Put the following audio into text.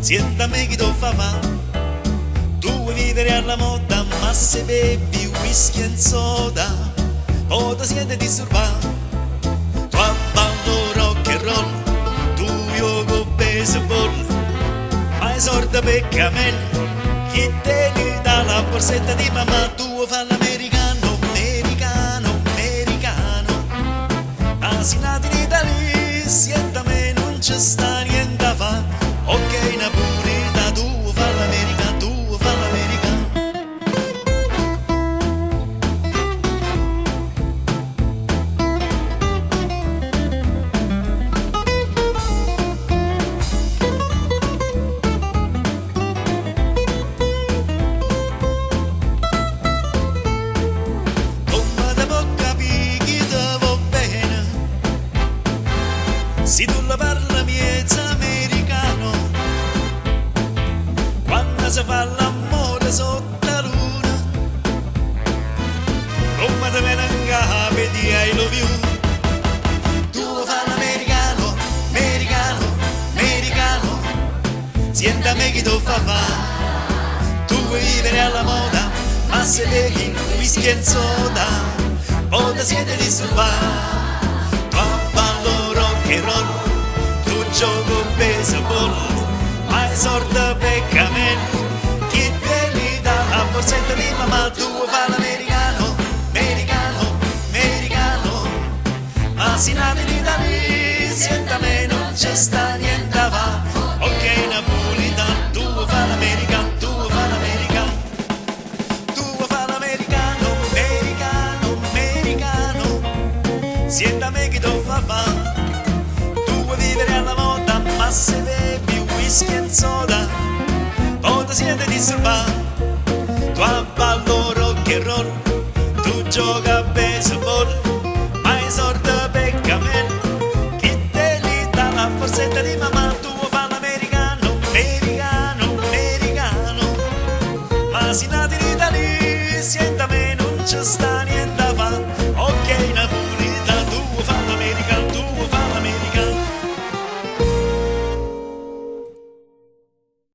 Siéntame che tu fa, tu vuoi vivere alla moda, ma se bevi whisky e soda, o ti siete disturbato. Tu ballo rock and roll, tu gioco baseball, ma è sorda per cammello, chi te ne dà la borsetta di mamma, tu fa l'americano, americano, americano, ma si nati in Italia, siéntame non c'è sta niente a fa, ok napolita, tu fa l'americano, tu fa l'americano. Se tu la parla miezza americano, quando si fa l'amore sotto la luna, come te venga vedi I love you. Tu fa l'americano, americano, americano, siéntame che tu fa, tu vuoi vivere alla moda, ma se bevi whisky e soda, o ti siete disturbati. Che roll, tu gioco baseball, ma è sorda per cammello, chi te li dà la borsetta di mamma, tu fa l'americano, americano, americano, ma si nati in Italia, siéntame non c'è sta niente a fa, ok napolitano, tu fa l'americano, tu fa l'americano, tu fa l'americano, americano, americano, siéntame che tu fa. Vivere alla moda, ma se bevi whisky e soda, o ti siete disturbato. Tu ballo rock and roll, tu gioca a baseball, ma è sorda per cammello, chi te li dà la borsetta di mamma, tu fa l'americano, americano, americano, ma si nati in Italia, siéntame non c'è sta